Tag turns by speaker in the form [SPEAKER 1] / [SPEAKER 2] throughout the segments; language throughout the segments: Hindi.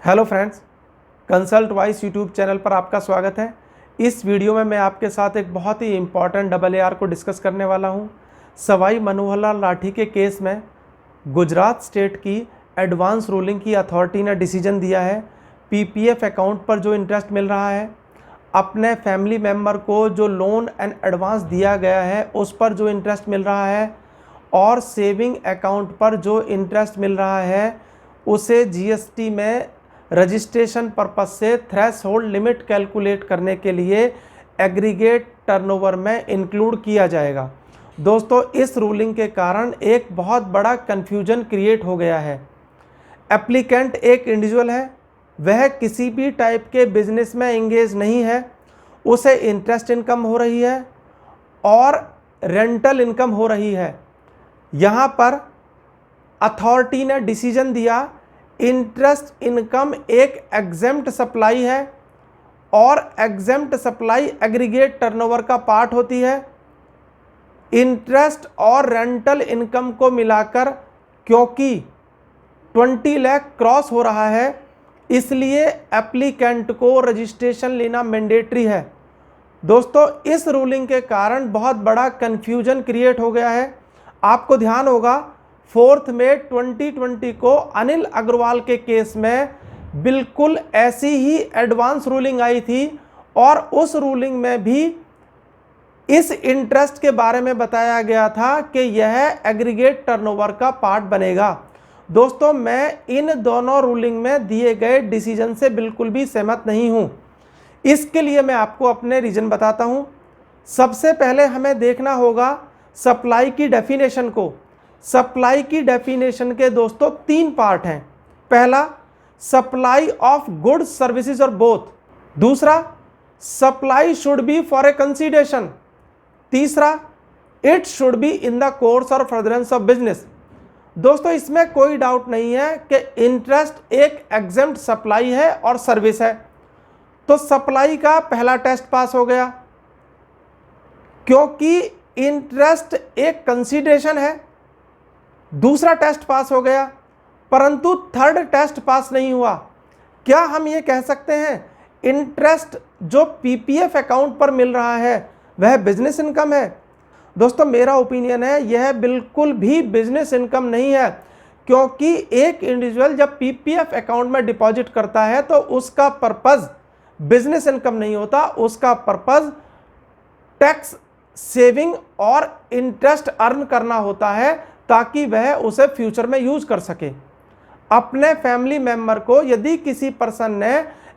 [SPEAKER 1] Hello friends, consult vice YouTube channel पर आपका स्वागत है। इस वीडियो में मैं आपके साथ एक बहुत ही इम्पॉर्टेंट AAR को डिस्कस करने वाला हूं। सवाई मनोहर लाल लाठी के केस में गुजरात स्टेट की एडवांस रूलिंग की अथॉरिटी ने डिसीजन दिया है। PPF अकाउंट पर जो इंटरेस्ट मिल रहा है, अपने फैमिली मेम्बर को जो लोन एंड एडवांस दिया गया है उस पर जो इंटरेस्ट मिल रहा है, और सेविंग अकाउंट पर जो इंटरेस्ट मिल रहा है उसे GST में रजिस्ट्रेशन पर्पस से थ्रेशोल्ड लिमिट कैलकुलेट करने के लिए एग्रीगेट टर्नओवर में इंक्लूड किया जाएगा। दोस्तों, इस रूलिंग के कारण एक बहुत बड़ा कन्फ्यूजन क्रिएट हो गया है। एप्लीकेंट एक इंडिविजुअल है, वह किसी भी टाइप के बिजनेस में एंगेज नहीं है, उसे इंटरेस्ट इनकम हो रही है और रेंटल इनकम हो रही है। यहाँ पर अथॉरिटी ने डिसीजन दिया, इंटरेस्ट इनकम एक एग्जेम्प्ट सप्लाई है और एग्जेम्प्ट सप्लाई एग्रीगेट टर्नओवर का पार्ट होती है। इंटरेस्ट और रेंटल इनकम को मिलाकर क्योंकि 20 लाख क्रॉस हो रहा है, इसलिए एप्लीकेंट को रजिस्ट्रेशन लेना मैंडेटरी है। दोस्तों, इस रूलिंग के कारण बहुत बड़ा कन्फ्यूजन क्रिएट हो गया है। आपको ध्यान होगा 4 मई 2020 को अनिल अग्रवाल के केस में बिल्कुल ऐसी ही एडवांस रूलिंग आई थी और उस रूलिंग में भी इस इंटरेस्ट के बारे में बताया गया था कि यह एग्रीगेट टर्नओवर का पार्ट बनेगा। दोस्तों, मैं इन दोनों रूलिंग में दिए गए डिसीजन से बिल्कुल भी सहमत नहीं हूं। इसके लिए मैं आपको अपने रीजन बताता हूं। सबसे पहले हमें देखना होगा सप्लाई की डेफिनेशन को। सप्लाई की डेफिनेशन के दोस्तों 3 पार्ट हैं। पहला, सप्लाई ऑफ गुड्स सर्विसेज और बोथ। दूसरा, supply should be for a consideration. तीसरा, it should be in the course और फर्दरेंस ऑफ बिजनेस। दोस्तों, इसमें कोई डाउट नहीं है कि इंटरेस्ट एक एग्जेम्प्ट सप्लाई है और सर्विस है। तो सप्लाई का पहला टेस्ट पास हो गया, क्योंकि इंटरेस्ट एक कंसीडरेशन है। दूसरा टेस्ट पास हो गया, परंतु थर्ड टेस्ट पास नहीं हुआ। क्या हम ये कह सकते हैं इंटरेस्ट जो PPF अकाउंट पर मिल रहा है वह बिजनेस इनकम है? दोस्तों, मेरा ओपिनियन है यह बिल्कुल भी बिजनेस इनकम नहीं है, क्योंकि एक इंडिविजुअल जब PPF अकाउंट में डिपॉजिट करता है तो उसका पर्पस बिजनेस इनकम नहीं होता, उसका पर्पस टैक्स सेविंग और इंटरेस्ट अर्न करना होता है ताकि वह उसे फ्यूचर में यूज कर सके। अपने फैमिली मेंबर को यदि किसी पर्सन ने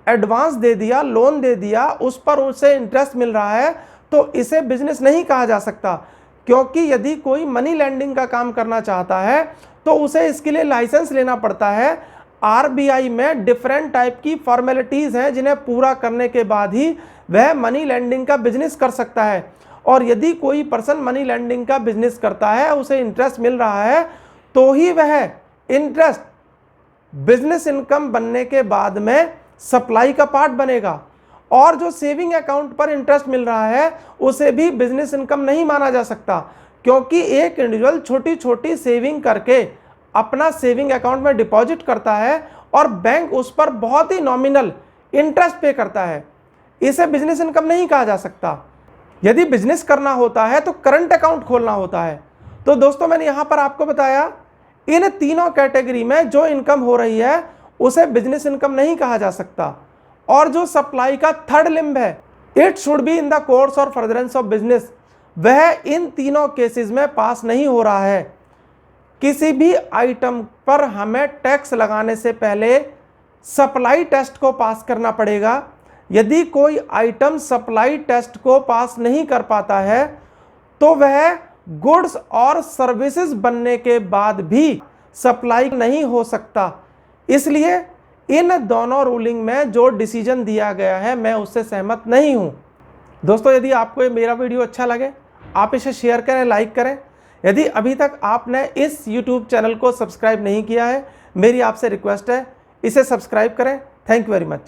[SPEAKER 1] एडवांस दे दिया, लोन दे दिया, उस पर उसे इंटरेस्ट मिल रहा है, तो इसे बिजनेस नहीं कहा जा सकता। क्योंकि यदि कोई मनी लेंडिंग का काम करना चाहता है तो उसे इसके लिए लाइसेंस लेना पड़ता है। RBI में डिफरेंट टाइप की फॉर्मेलिटीज हैं जिन्हें पूरा करने के बाद ही वह मनी लेंडिंग का बिजनेस कर सकता है। और यदि कोई पर्सन मनी लेंडिंग का बिजनेस करता है, उसे इंटरेस्ट मिल रहा है, तो ही वह इंटरेस्ट बिजनेस इनकम बनने के बाद में सप्लाई का पार्ट बनेगा। और जो सेविंग अकाउंट पर इंटरेस्ट मिल रहा है उसे भी बिजनेस इनकम नहीं माना जा सकता, क्योंकि एक इंडिविजुअल छोटी छोटी सेविंग करके अपना सेविंग अकाउंट में डिपॉजिट करता है और बैंक उस पर बहुत ही नॉमिनल इंटरेस्ट पे करता है। इसे बिजनेस इनकम नहीं कहा जा सकता। यदि बिजनेस करना होता है तो करंट अकाउंट खोलना होता है। तो दोस्तों, मैंने यहां पर आपको बताया इन तीनों कैटेगरी में जो इनकम हो रही है उसे बिजनेस इनकम नहीं कहा जा सकता। और जो सप्लाई का थर्ड लिंब है, it should be in the course और फर्दरेंस ऑफ बिजनेस, वह इन तीनों केसेस में पास नहीं हो रहा है। किसी भी आइटम पर हमें टैक्स लगाने से पहले सप्लाई टेस्ट को पास करना पड़ेगा। यदि कोई आइटम सप्लाई टेस्ट को पास नहीं कर पाता है तो वह गुड्स और सर्विसेज बनने के बाद भी सप्लाई नहीं हो सकता। इसलिए इन दोनों रूलिंग में जो डिसीजन दिया गया है मैं उससे सहमत नहीं हूं। दोस्तों, यदि आपको ये मेरा वीडियो अच्छा लगे, आप इसे शेयर करें, लाइक करें। यदि अभी तक आपने इस YouTube चैनल को सब्सक्राइब नहीं किया है, मेरी आपसे रिक्वेस्ट है इसे सब्सक्राइब करें। Thank you very much.